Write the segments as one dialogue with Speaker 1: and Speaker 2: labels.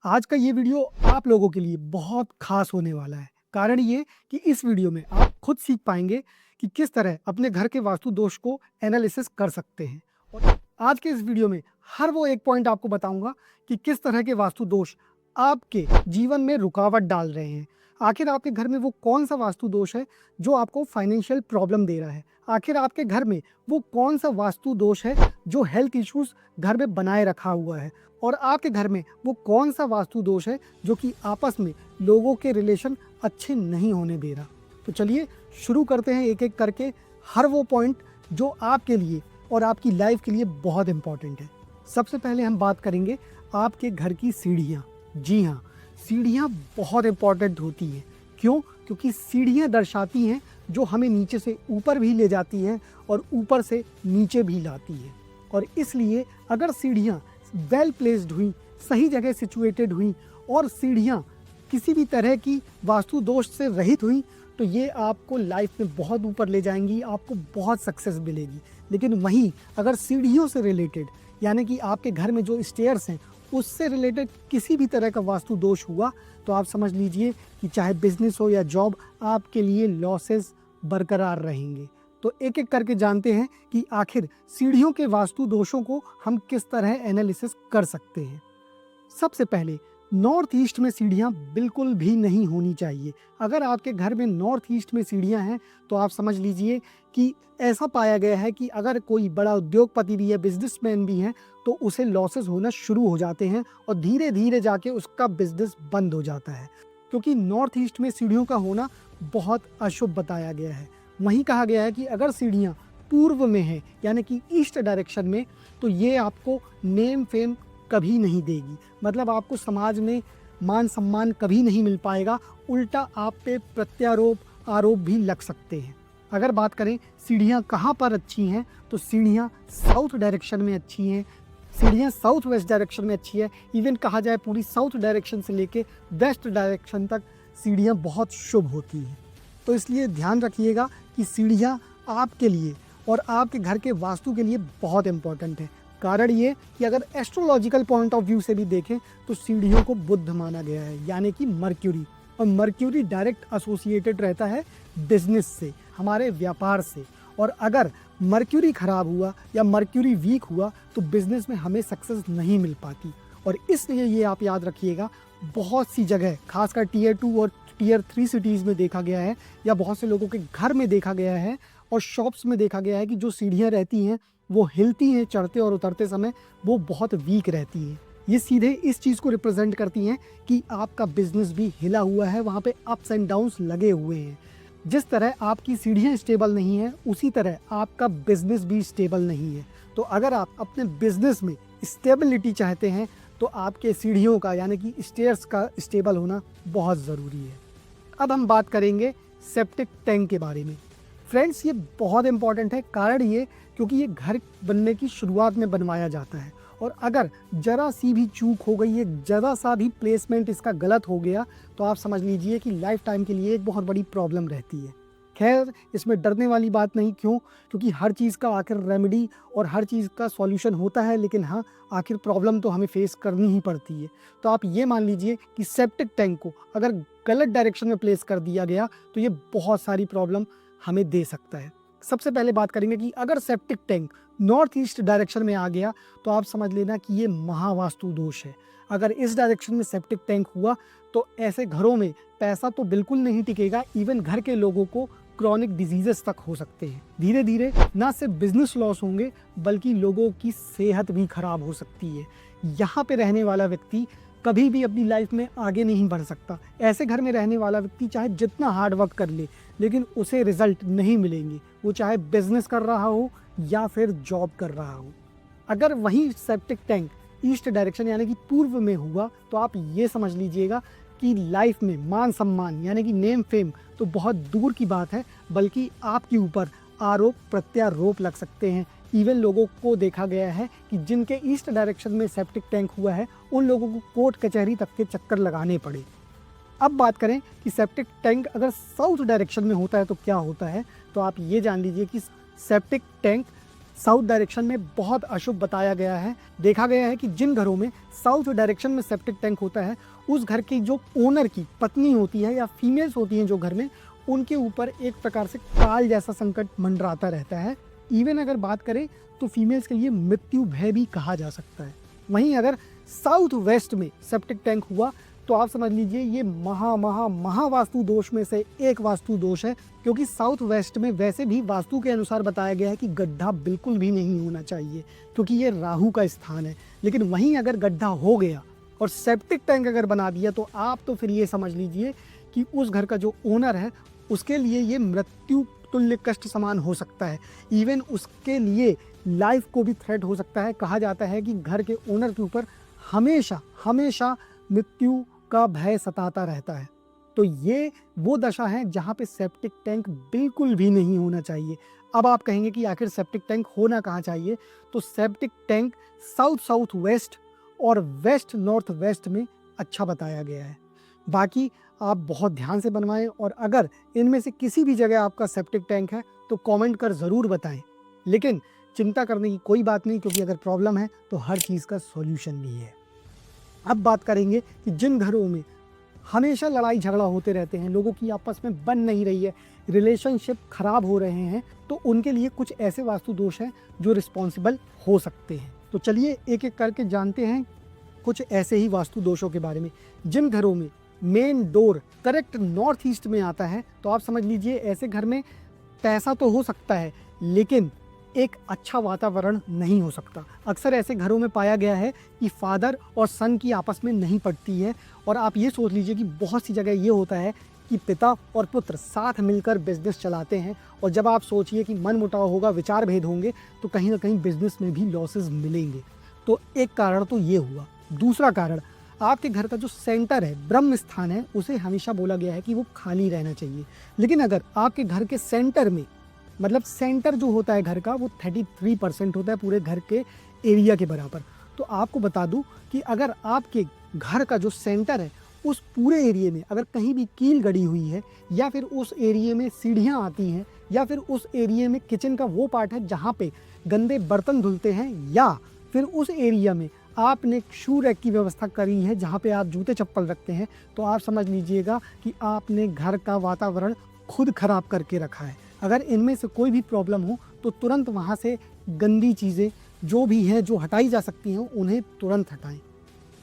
Speaker 1: आज का ये वीडियो आप लोगों के लिए बहुत खास होने वाला है। कारण ये कि इस वीडियो में आप खुद सीख पाएंगे कि किस तरह अपने घर के वास्तु दोष को एनालिसिस कर सकते हैं। और आज के इस वीडियो में हर वो एक पॉइंट आपको बताऊंगा कि किस तरह के वास्तु दोष आपके जीवन में रुकावट डाल रहे हैं। आखिर आपके घर में वो कौन सा वास्तु दोष है जो आपको फाइनेंशियल प्रॉब्लम दे रहा है। आखिर आपके घर में वो कौन सा वास्तु दोष है जो हेल्थ इश्यूज घर में बनाए रखा हुआ है। और आपके घर में वो कौन सा वास्तु दोष है जो कि आपस में लोगों के रिलेशन अच्छे नहीं होने दे रहा। तो चलिए शुरू करते हैं एक एक करके हर वो पॉइंट जो आपके लिए और आपकी लाइफ के लिए बहुत इंपॉर्टेंट है। सबसे पहले हम बात करेंगे आपके घर की सीढ़ियाँ। जी हाँ, सीढ़ियाँ बहुत इंपॉर्टेंट होती हैं। क्यों? क्योंकि सीढ़ियाँ दर्शाती हैं जो हमें नीचे से ऊपर भी ले जाती हैं और ऊपर से नीचे भी लाती है। और इसलिए अगर सीढ़ियाँ वेल प्लेस्ड हुई, सही जगह सिचुएटेड हुई और सीढ़ियाँ किसी भी तरह की वास्तु दोष से रहित हुई तो ये आपको लाइफ में बहुत ऊपर ले जाएंगी, आपको बहुत सक्सेस मिलेगी। लेकिन वहीं अगर सीढ़ियों से रिलेटेड यानी कि आपके घर में जो स्टेयर्स हैं उससे रिलेटेड किसी भी तरह का वास्तु दोष हुआ तो आप समझ लीजिए कि चाहे बिजनेस हो या जॉब, आपके लिए लॉसेस बरकरार रहेंगे। तो एक एक करके जानते हैं कि आखिर सीढ़ियों के वास्तु दोषों को हम किस तरह एनालिसिस कर सकते हैं। सबसे पहले नॉर्थ ईस्ट में सीढ़ियाँ बिल्कुल भी नहीं होनी चाहिए। अगर आपके घर में नॉर्थ ईस्ट में सीढ़ियाँ हैं तो आप समझ लीजिए कि ऐसा पाया गया है कि अगर कोई बड़ा उद्योगपति भी है, बिजनेसमैन भी है, तो उसे लॉसेस होना शुरू हो जाते हैं और धीरे धीरे जाके उसका बिजनेस बंद हो जाता है। क्योंकि नॉर्थ ईस्ट में सीढ़ियों का होना बहुत अशुभ बताया गया है। वहीं कहा गया है कि अगर सीढ़ियाँ पूर्व में है यानी कि ईस्ट डायरेक्शन में तो ये आपको नेम फेम कभी नहीं देगी। मतलब आपको समाज में मान सम्मान कभी नहीं मिल पाएगा, उल्टा आप पे प्रत्यारोप आरोप भी लग सकते हैं। अगर बात करें सीढ़ियाँ कहाँ पर अच्छी हैं तो सीढ़ियाँ साउथ डायरेक्शन में अच्छी हैं, सीढ़ियाँ साउथ वेस्ट डायरेक्शन में अच्छी है। इवन कहा जाए पूरी साउथ डायरेक्शन से लेके वेस्ट डायरेक्शन तक सीढ़ियाँ बहुत शुभ होती हैं। तो इसलिए ध्यान रखिएगा कि सीढ़ियाँ आपके लिए और आपके घर के वास्तु के लिए बहुत इंपॉर्टेंट है। कारण ये कि अगर एस्ट्रोलॉजिकल पॉइंट ऑफ व्यू से भी देखें तो सीढ़ियों को बुध माना गया है यानी कि मर्क्यूरी, और मर्क्यूरी डायरेक्ट एसोसिएटेड रहता है बिजनेस से, हमारे व्यापार से। और अगर मर्क्यूरी खराब हुआ या मर्क्यूरी वीक हुआ तो बिजनेस में हमें सक्सेस नहीं मिल पाती। और इसलिए ये आप याद रखिएगा, बहुत सी जगह खासकर टीयर 2 और टीयर 3 सिटीज़ में देखा गया है या बहुत से लोगों के घर में देखा गया है और शॉप्स में देखा गया है कि जो सीढ़ियाँ रहती हैं वो हिलती हैं चढ़ते और उतरते समय, वो बहुत वीक रहती हैं। ये सीधे इस चीज़ को रिप्रेजेंट करती हैं कि आपका बिजनेस भी हिला हुआ है, वहाँ पे अप्स एंड डाउन्स लगे हुए हैं। जिस तरह आपकी सीढ़ियाँ स्टेबल नहीं है उसी तरह आपका बिजनेस भी स्टेबल नहीं है। तो अगर आप अपने बिजनेस में स्टेबिलिटी चाहते हैं तो आपके सीढ़ियों का यानी कि स्टेयर्स का स्टेबल होना बहुत ज़रूरी है। अब हम बात करेंगे सेप्टिक टैंक के बारे में। फ्रेंड्स, ये बहुत इंपॉर्टेंट है। कारण ये क्योंकि ये घर बनने की शुरुआत में बनवाया जाता है और अगर ज़रा सी भी चूक हो गई है, ज़रा सा भी प्लेसमेंट इसका गलत हो गया तो आप समझ लीजिए कि लाइफ टाइम के लिए एक बहुत बड़ी प्रॉब्लम रहती है। खैर, इसमें डरने वाली बात नहीं। क्यों? क्योंकि हर चीज़ का आखिर रेमेडी और हर चीज़ का सॉल्यूशन होता है, लेकिन हाँ, आखिर प्रॉब्लम तो हमें फेस करनी ही पड़ती है। तो आप ये मान लीजिए कि सेप्टिक टैंक को अगर गलत डायरेक्शन में प्लेस कर दिया गया तो ये बहुत सारी प्रॉब्लम हमें दे सकता है। सबसे पहले बात करेंगे कि अगर septic tank north east direction में आ गया तो आप समझ लेना कि ये महावास्तु दोष है। अगर इस डायरेक्शन में सेप्टिक टैंक हुआ तो ऐसे घरों में पैसा तो बिल्कुल नहीं टिकेगा, इवन घर के लोगों को क्रॉनिक डिजीजेस तक हो सकते हैं। धीरे धीरे ना सिर्फ बिजनेस लॉस होंगे बल्कि लोगों की सेहत भी खराब हो सकती है। यहाँ पे रहने वाला व्यक्ति कभी भी अपनी लाइफ में आगे नहीं बढ़ सकता। ऐसे घर में रहने वाला व्यक्ति चाहे जितना हार्ड वर्क कर ले लेकिन उसे रिजल्ट नहीं मिलेंगे, वो चाहे बिजनेस कर रहा हो या फिर जॉब कर रहा हो। अगर वही सेप्टिक टैंक ईस्ट डायरेक्शन यानी कि पूर्व में हुआ तो आप ये समझ लीजिएगा कि लाइफ में मान सम्मान यानी कि नेम फेम तो बहुत दूर की बात है, बल्कि आपके ऊपर आरोप प्रत्यारोप लग सकते हैं। इवन लोगों को देखा गया है कि जिनके ईस्ट डायरेक्शन में सेप्टिक टैंक हुआ है उन लोगों को कोर्ट कचहरी तक के चक्कर लगाने पड़े। अब बात करें कि सेप्टिक टैंक अगर साउथ डायरेक्शन में होता है तो क्या होता है, तो आप ये जान लीजिए कि सेप्टिक टैंक साउथ डायरेक्शन में बहुत अशुभ बताया गया है। देखा गया है कि जिन घरों में साउथ डायरेक्शन में सेप्टिक टैंक होता है, उस घर की जो ओनर की पत्नी होती है या फीमेल्स होती हैं जो घर में, उनके ऊपर एक प्रकार से काल जैसा संकट मंडराता रहता है। इवन अगर बात करें तो फीमेल्स के लिए मृत्यु भय भी कहा जा सकता है। वहीं अगर साउथ वेस्ट में सेप्टिक टैंक हुआ तो आप समझ लीजिए ये महा वास्तु दोष में से एक वास्तु दोष है, क्योंकि साउथ वेस्ट में वैसे भी वास्तु के अनुसार बताया गया है कि गड्ढा बिल्कुल भी नहीं होना चाहिए, क्योंकि ये राहु का स्थान है। लेकिन वहीं अगर गड्ढा हो गया और सेप्टिक टैंक अगर बना दिया तो आप तो फिर ये समझ लीजिए कि उस घर का जो ओनर है उसके लिए ये मृत्यु तुल्य कष्ट समान हो सकता है। इवन उसके लिए लाइफ को भी थ्रेट हो सकता है। कहा जाता है कि घर के ओनर के ऊपर हमेशा मृत्यु का भय सताता रहता है। तो ये वो दशा है जहाँ पे सेप्टिक टैंक बिल्कुल भी नहीं होना चाहिए। अब आप कहेंगे कि आखिर सेप्टिक टैंक होना कहाँ चाहिए, तो सेप्टिक टैंक साउथ वेस्ट और वेस्ट नॉर्थ वेस्ट में अच्छा बताया गया है। बाकी आप बहुत ध्यान से बनवाएं, और अगर इनमें से किसी भी जगह आपका सेप्टिक टैंक है तो कमेंट कर ज़रूर बताएं। लेकिन चिंता करने की कोई बात नहीं, क्योंकि अगर प्रॉब्लम है तो हर चीज़ का सॉल्यूशन भी है। अब बात करेंगे कि जिन घरों में हमेशा लड़ाई झगड़ा होते रहते हैं, लोगों की आपस में बन नहीं रही है, रिलेशनशिप खराब हो रहे हैं, तो उनके लिए कुछ ऐसे वास्तु दोष हैं जो रिस्पॉन्सिबल हो सकते हैं। तो चलिए एक एक करके जानते हैं कुछ ऐसे ही वास्तु दोषों के बारे में। जिन घरों में main door correct north east में आता है, तो आप समझ लीजिए ऐसे घर में पैसा तो हो सकता है लेकिन एक अच्छा वातावरण नहीं हो सकता। अक्सर ऐसे घरों में पाया गया है कि फादर और सन की आपस में नहीं पटती है, और आप ये सोच लीजिए कि बहुत सी जगह ये होता है कि पिता और पुत्र साथ मिलकर बिजनेस चलाते हैं, और जब आप सोचिए कि मन मुटाव होगा, विचार भेद होंगे, तो कहीं ना कहीं बिजनेस में भी लॉसेस मिलेंगे। तो एक कारण तो ये हुआ। दूसरा कारण, आपके घर का जो सेंटर है, ब्रह्म स्थान है, उसे हमेशा बोला गया है कि वो खाली रहना चाहिए। लेकिन अगर आपके घर के सेंटर में, मतलब सेंटर जो होता है घर का, वो 33% होता है पूरे घर के एरिया के बराबर, तो आपको बता दूं कि अगर आपके घर का जो सेंटर है उस पूरे एरिया में अगर कहीं भी कील गड़ी हुई है, या फिर उस एरिया में सीढ़ियाँ आती हैं, या फिर उस एरिया में किचन का वो पार्ट है जहाँ पे गंदे बर्तन धुलते हैं, या फिर उस एरिया में आपने शू रैक की व्यवस्था करी है जहाँ पे आप जूते चप्पल रखते हैं, तो आप समझ लीजिएगा कि आपने घर का वातावरण खुद खराब करके रखा है। अगर इनमें से कोई भी प्रॉब्लम हो तो तुरंत वहाँ से गंदी चीज़ें जो भी हैं जो हटाई जा सकती हैं उन्हें तुरंत हटाएं।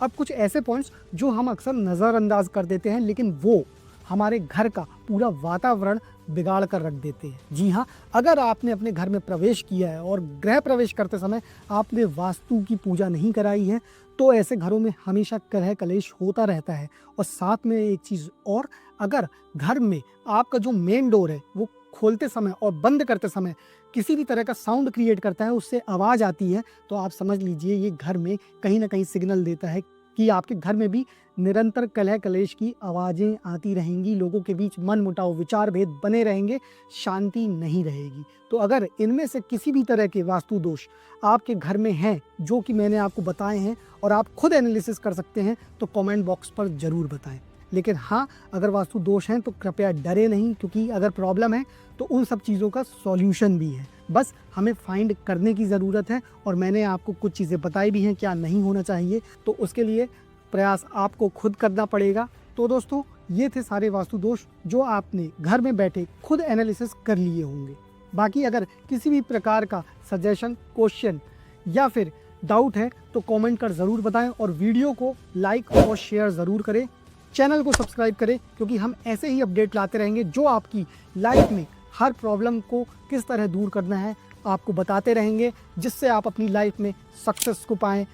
Speaker 1: अब कुछ ऐसे पॉइंट्स जो हम अक्सर नज़रअंदाज कर देते हैं, लेकिन वो हमारे घर का पूरा वातावरण बिगाड़ कर रख देते हैं। जी हाँ, अगर आपने अपने घर में प्रवेश किया है और गृह प्रवेश करते समय आपने वास्तु की पूजा नहीं कराई है, तो ऐसे घरों में हमेशा कलह कलेश होता रहता है। और साथ में एक चीज़ और, अगर घर में आपका जो मेन डोर है वो खोलते समय और बंद करते समय किसी भी तरह का साउंड क्रिएट करता है, उससे आवाज़ आती है, तो आप समझ लीजिए ये घर में कहीं ना कहीं सिग्नल देता है कि आपके घर में भी निरंतर कलह कलेश की आवाज़ें आती रहेंगी, लोगों के बीच मन मुटाव विचार भेद बने रहेंगे, शांति नहीं रहेगी। तो अगर इनमें से किसी भी तरह के वास्तु दोष आपके घर में हैं, जो कि मैंने आपको बताए हैं और आप खुद एनालिसिस कर सकते हैं, तो कमेंट बॉक्स पर ज़रूर बताएं। लेकिन हाँ, अगर वास्तु दोष हैं तो कृपया डरे नहीं, क्योंकि अगर प्रॉब्लम है तो उन सब चीज़ों का सॉल्यूशन भी है, बस हमें फाइंड करने की ज़रूरत है। और मैंने आपको कुछ चीज़ें बताई भी हैं क्या नहीं होना चाहिए, तो उसके लिए प्रयास आपको खुद करना पड़ेगा। तो दोस्तों, ये थे सारे वास्तु दोष जो आपने घर में बैठे खुद एनालिसिस कर लिए होंगे। बाकी अगर किसी भी प्रकार का सजेशन, क्वेश्चन या फिर डाउट है तो कमेंट कर ज़रूर बताएं, और वीडियो को लाइक और शेयर ज़रूर करें। चैनल को सब्सक्राइब करें, क्योंकि हम ऐसे ही अपडेट लाते रहेंगे जो आपकी लाइफ में हर प्रॉब्लम को किस तरह दूर करना है आपको बताते रहेंगे, जिससे आप अपनी लाइफ में सक्सेस को पाएं,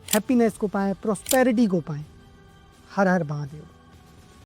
Speaker 1: हैप्पीनेस को पाएं, प्रॉस्पेरिटी को पाएं। हर हर महादेव।